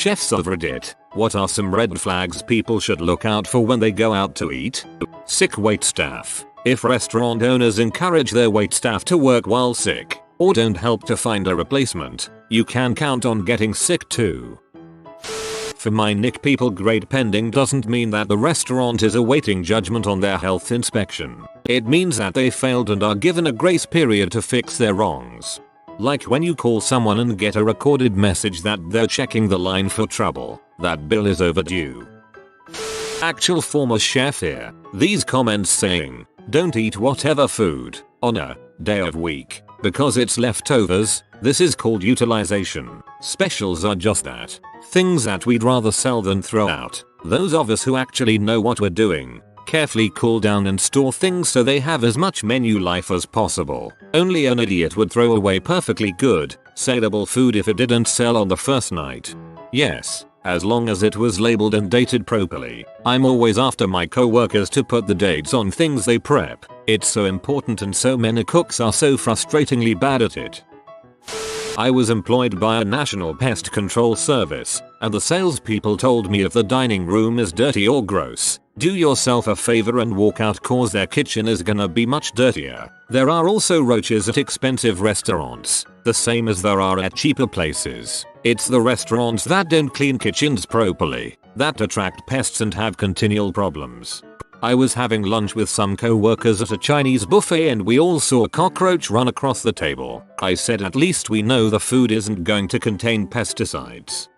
Chefs of Reddit, what are some red flags people should look out for when they go out to eat? Sick waitstaff. If restaurant owners encourage their waitstaff to work while sick, or don't help to find a replacement, you can count on getting sick too. For my nick, people grade pending doesn't mean that the restaurant is awaiting judgment on their health inspection. It means that they failed and are given a grace period to fix their wrongs. Like when you call someone and get a recorded message that they're checking the line for trouble, that bill is overdue. Actual former chef here. These comments saying, don't eat whatever food on a day of week because it's leftovers. This is called utilization. Specials are just that. Things that we'd rather sell than throw out. Those of us who actually know what we're doing carefully cool down and store things so they have as much menu life as possible. Only an idiot would throw away perfectly good, saleable food if it didn't sell on the first night. Yes, as long as it was labeled and dated properly. I'm always after my co-workers to put the dates on things they prep. It's so important and so many cooks are so frustratingly bad at it. I was employed by a national pest control service, and the salespeople told me if the dining room is dirty or gross, do yourself a favor and walk out cause their kitchen is gonna be much dirtier. There are also roaches at expensive restaurants, the same as there are at cheaper places. It's the restaurants that don't clean kitchens properly that attract pests and have continual problems. I was having lunch with some co-workers at a Chinese buffet and we all saw a cockroach run across the table. I said at least we know the food isn't going to contain pesticides.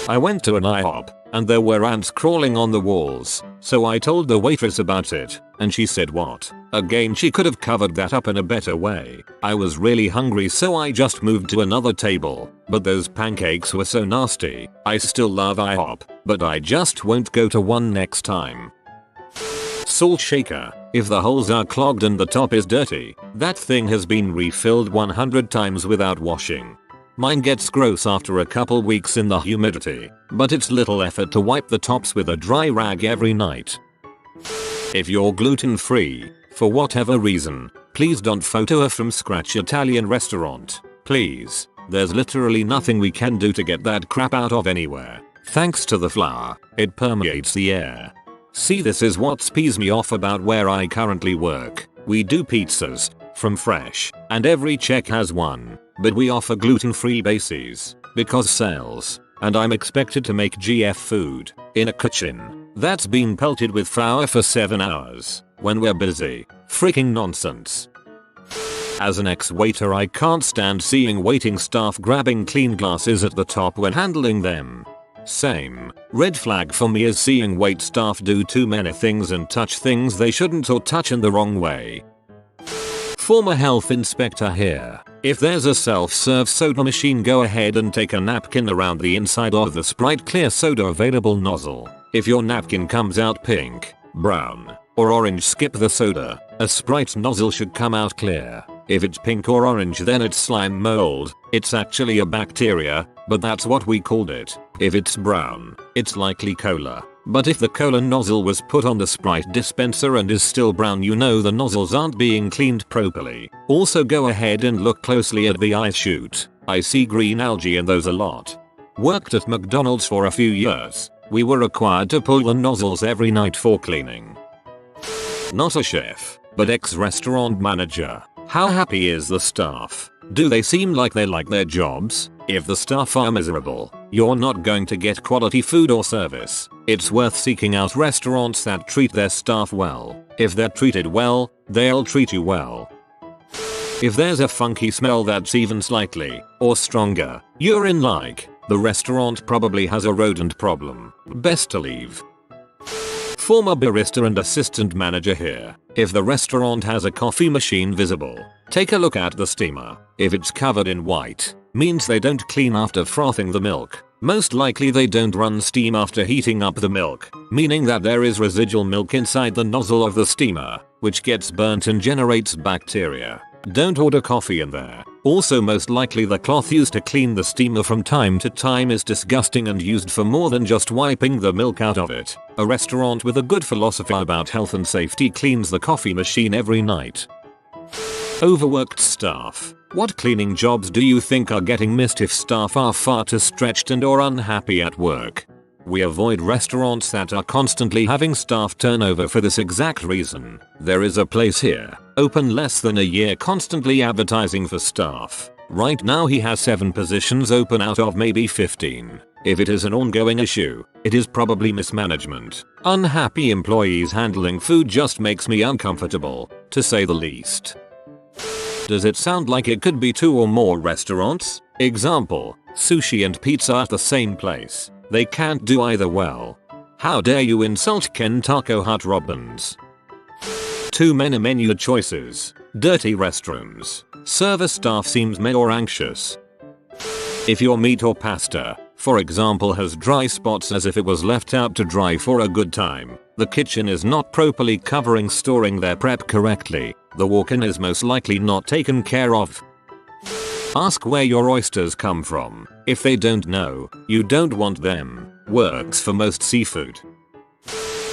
I went to an IHOP and there were ants crawling on the walls, so I told the waitress about it and she said what? Again, she could have covered that up in a better way. I was really hungry so I just moved to another table, but those pancakes were so nasty. I still love IHOP, but I just won't go to one next time. Salt shaker. If the holes are clogged and the top is dirty, that thing has been refilled 100 times without washing. Mine gets gross after a couple weeks in the humidity, but it's little effort to wipe the tops with a dry rag every night. If you're gluten free, for whatever reason, please don't photo a from scratch Italian restaurant. Please. There's literally nothing we can do to get that crap out of anywhere. Thanks to the flour, it permeates the air. See, this is what pees me off about where I currently work. We do pizzas, from fresh, and every check has one, but we offer gluten-free bases, because sales, and I'm expected to make GF food, in a kitchen, that's been pelted with flour for 7 hours, when we're busy. Freaking nonsense. As an ex-waiter, I can't stand seeing waiting staff grabbing clean glasses at the top when handling them. Same. Red flag for me is seeing wait staff do too many things and touch things they shouldn't or touch in the wrong way. Former health inspector here. If there's a self-serve soda machine, go ahead and take a napkin around the inside of the Sprite clear soda available nozzle. If your napkin comes out pink, brown, or orange, skip the soda. A Sprite nozzle should come out clear. If it's pink or orange, then it's slime mold. It's actually a bacteria, but that's what we called it. If it's brown, it's likely cola. But if the cola nozzle was put on the Sprite dispenser and is still brown, you know the nozzles aren't being cleaned properly. Also, go ahead and look closely at the ice chute. I see green algae in those a lot. Worked at McDonald's for a few years. We were required to pull the nozzles every night for cleaning. Not a chef, but ex-restaurant manager. How happy is the staff? Do they seem like they like their jobs? If the staff are miserable, you're not going to get quality food or service. It's worth seeking out restaurants that treat their staff well. If they're treated well, they'll treat you well. If there's a funky smell that's even slightly, or stronger, urine-like, the restaurant probably has a rodent problem. Best to leave. Former barista and assistant manager here. If the restaurant has a coffee machine visible, take a look at the steamer. If it's covered in white, means they don't clean after frothing the milk. Most likely they don't run steam after heating up the milk, meaning that there is residual milk inside the nozzle of the steamer, which gets burnt and generates bacteria. Don't order coffee in there. Also, most likely the cloth used to clean the steamer from time to time is disgusting and used for more than just wiping the milk out of it. A restaurant with a good philosophy about health and safety cleans the coffee machine every night. Overworked staff. What cleaning jobs do you think are getting missed if staff are far too stretched and or unhappy at work? We avoid restaurants that are constantly having staff turnover for this exact reason. There is a place here, open less than a year, constantly advertising for staff. Right now he has 7 positions open out of maybe 15. If it is an ongoing issue, it is probably mismanagement. Unhappy employees handling food just makes me uncomfortable, to say the least. Does it sound like it could be 2 or more restaurants? Example, sushi and pizza at the same place. They can't do either well. How dare you insult Ken Taco Hut Robins? Too many menu choices. Dirty restrooms. Service staff seems mad or anxious. If your meat or pasta, for example, has dry spots as if it was left out to dry for a good time, the kitchen is not properly covering storing their prep correctly, the walk-in is most likely not taken care of. Ask where your oysters come from. If they don't know, you don't want them. Works for most seafood.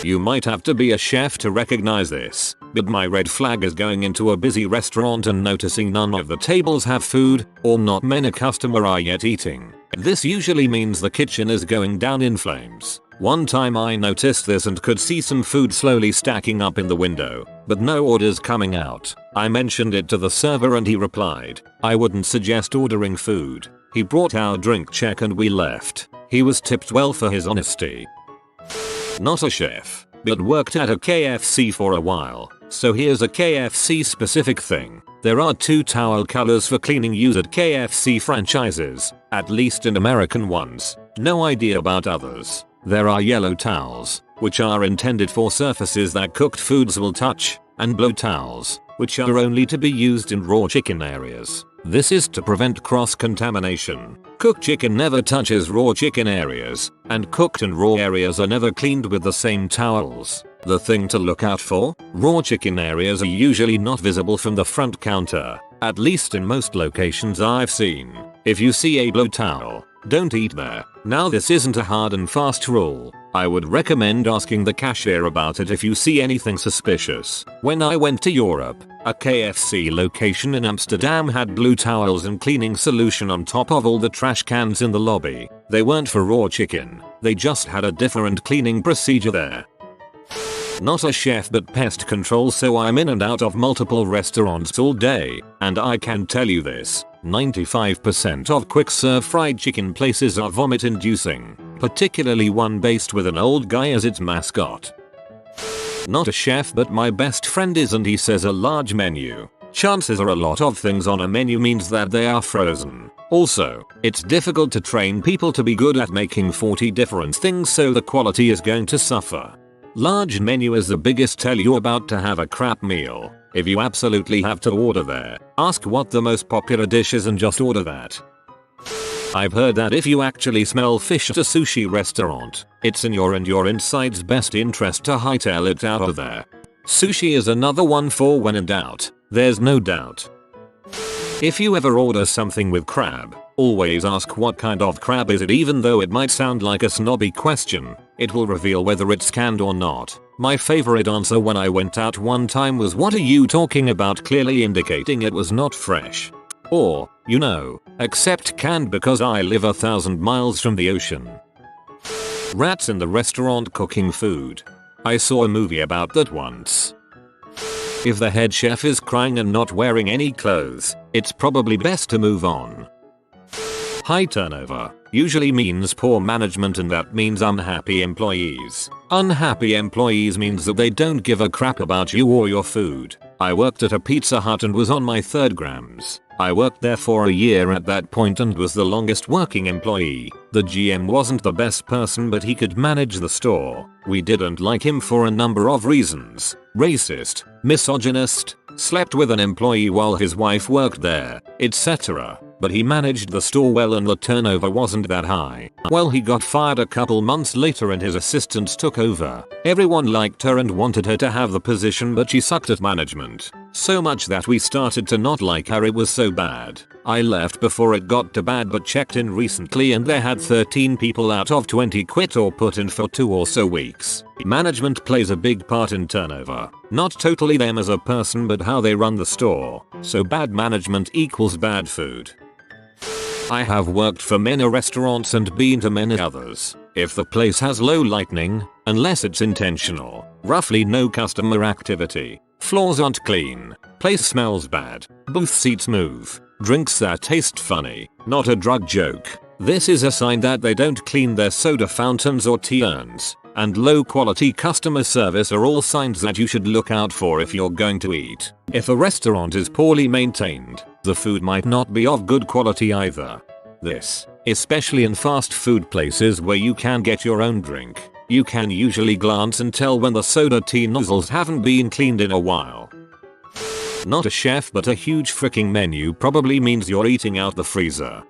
You might have to be a chef to recognize this, but my red flag is going into a busy restaurant and noticing none of the tables have food, or not many customers are yet eating. This usually means the kitchen is going down in flames. One time I noticed this and could see some food slowly stacking up in the window, but no orders coming out. I mentioned it to the server and he replied, "I wouldn't suggest ordering food." He brought our drink check and we left. He was tipped well for his honesty. Not a chef, but worked at a KFC for a while, so here's a KFC specific thing. There are 2 towel colors for cleaning used at KFC franchises, at least in American ones. No idea about others. There are yellow towels, which are intended for surfaces that cooked foods will touch, and blue towels, which are only to be used in raw chicken areas. This is to prevent cross-contamination. Cooked chicken never touches raw chicken areas, and cooked and raw areas are never cleaned with the same towels. The thing to look out for? Raw chicken areas are usually not visible from the front counter, at least in most locations I've seen. If you see a blue towel, don't eat there. Now this isn't a hard and fast rule. I would recommend asking the cashier about it if you see anything suspicious. When I went to Europe, a KFC location in Amsterdam had blue towels and cleaning solution on top of all the trash cans in the lobby. They weren't for raw chicken, they just had a different cleaning procedure there. Not a chef but pest control, so I'm in and out of multiple restaurants all day, and I can tell you this. 95% of quick serve fried chicken places are vomit inducing, particularly one based with an old guy as its mascot. Not a chef but my best friend is, and he says a large menu. Chances are a lot of things on a menu means that they are frozen. Also, it's difficult to train people to be good at making 40 different things, so the quality is going to suffer. Large menu is the biggest tell you're about to have a crap meal. If you absolutely have to order there, ask what the most popular dish is and just order that. I've heard that if you actually smell fish at a sushi restaurant, it's in your and your inside's best interest to hightail it out of there. Sushi is another one for when in doubt. There's no doubt. If you ever order something with crab, always ask what kind of crab is it, even though it might sound like a snobby question. It will reveal whether it's canned or not. My favorite answer when I went out one time was, "What are you talking about?" clearly indicating it was not fresh. Or, you know, accept canned because I live 1,000 miles from the ocean. Rats in the restaurant cooking food. I saw a movie about that once. If the head chef is crying and not wearing any clothes, it's probably best to move on. High turnover usually means poor management, and that means unhappy employees. Unhappy employees means that they don't give a crap about you or your food. I worked at a Pizza Hut and was on my 3rd grams. I worked there for a year at that point and was the longest working employee. The GM wasn't the best person, but he could manage the store. We didn't like him for a number of reasons. Racist, misogynist, slept with an employee while his wife worked there, etc. But he managed the store well and the turnover wasn't that high. Well, he got fired a couple months later and his assistants took over. Everyone liked her and wanted her to have the position, but she sucked at management. So much that we started to not like her, it was so bad. I left before it got too bad, but checked in recently and they had 13 people out of 20 quit or put in for 2 or so weeks. Management plays a big part in turnover. Not totally them as a person, but how they run the store. So bad management equals bad food. I have worked for many restaurants and been to many others. If the place has low lighting, unless it's intentional, roughly no customer activity, floors aren't clean, place smells bad, booth seats move, drinks that taste funny, not a drug joke, this is a sign that they don't clean their soda fountains or tea urns, and low quality customer service are all signs that you should look out for if you're going to eat. If a restaurant is poorly maintained, the food might not be of good quality either. This, especially in fast food places where you can get your own drink, you can usually glance and tell when the soda tea nozzles haven't been cleaned in a while. Not a chef, but a huge freaking menu probably means you're eating out the freezer.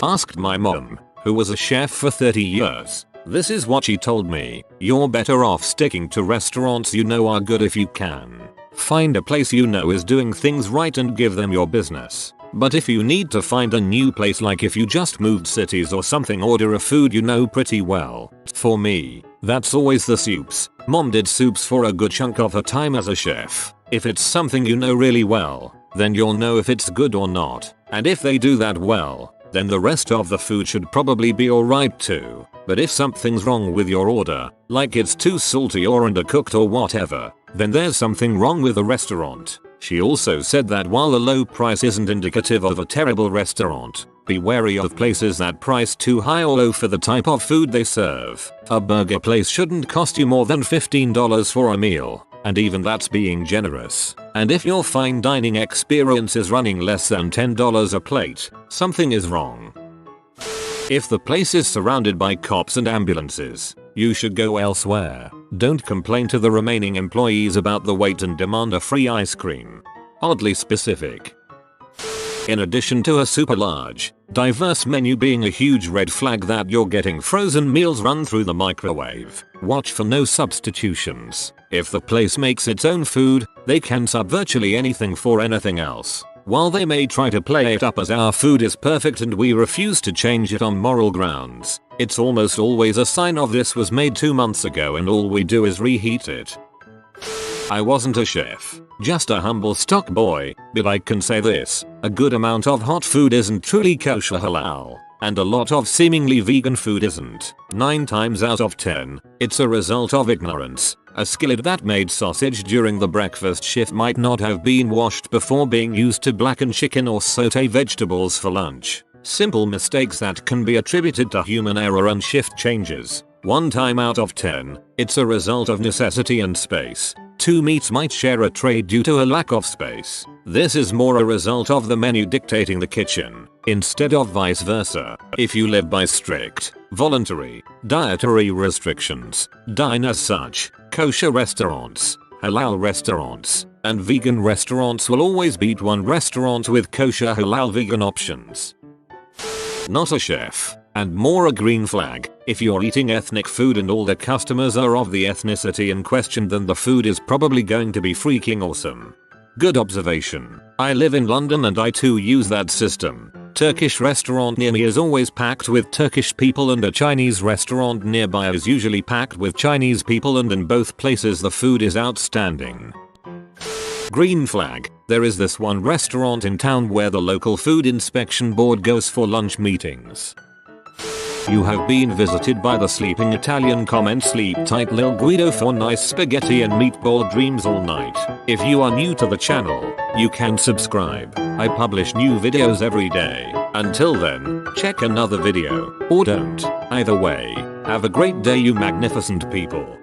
Asked my mom, who was a chef for 30 years. This is what she told me: you're better off sticking to restaurants you know are good if you can. Find a place you know is doing things right and give them your business. But if you need to find a new place, like if you just moved cities or something, order a food you know pretty well. For me, that's always the soups. Mom did soups for a good chunk of her time as a chef. If it's something you know really well, then you'll know if it's good or not. And if they do that well, then the rest of the food should probably be alright too. But if something's wrong with your order, like it's too salty or undercooked or whatever, then there's something wrong with the restaurant. She also said that while the low price isn't indicative of a terrible restaurant, be wary of places that price too high or low for the type of food they serve. A burger place shouldn't cost you more than $15 for a meal, and even that's being generous. And if your fine dining experience is running less than $10 a plate, something is wrong. If the place is surrounded by cops and ambulances, you should go elsewhere. Don't complain to the remaining employees about the wait and demand a free ice cream. Oddly specific. In addition to a super large, diverse menu being a huge red flag that you're getting frozen meals run through the microwave, watch for no substitutions. If the place makes its own food, they can sub virtually anything for anything else. While they may try to play it up as our food is perfect and we refuse to change it on moral grounds, it's almost always a sign of this was made 2 months ago and all we do is reheat it. I wasn't a chef, just a humble stock boy, but I can say this: a good amount of hot food isn't truly kosher halal, and a lot of seemingly vegan food isn't. 9 times out of 10, it's a result of ignorance. A skillet that made sausage during the breakfast shift might not have been washed before being used to blacken chicken or saute vegetables for lunch. Simple mistakes that can be attributed to human error and shift changes. 1 time out of 10, it's a result of necessity and space. 2 meats might share a tray due to a lack of space. This is more a result of the menu dictating the kitchen, instead of vice versa. If you live by strict, voluntary, dietary restrictions, dine as such. Kosher restaurants, halal restaurants, and vegan restaurants will always beat one restaurant with kosher halal vegan options. Not a chef, and more a green flag. If you're eating ethnic food and all the customers are of the ethnicity in question, then the food is probably going to be freaking awesome. Good observation. I live in London and I too use that system. Turkish restaurant near me is always packed with Turkish people and a Chinese restaurant nearby is usually packed with Chinese people, and in both places the food is outstanding. Green flag. There is this one restaurant in town where the local food inspection board goes for lunch meetings. You have been visited by the sleeping Italian. Comment sleep tight Lil Guido for nice spaghetti and meatball dreams all night. If you are new to the channel, you can subscribe. I publish new videos every day. Until then, check another video, or don't. Either way, have a great day you magnificent people.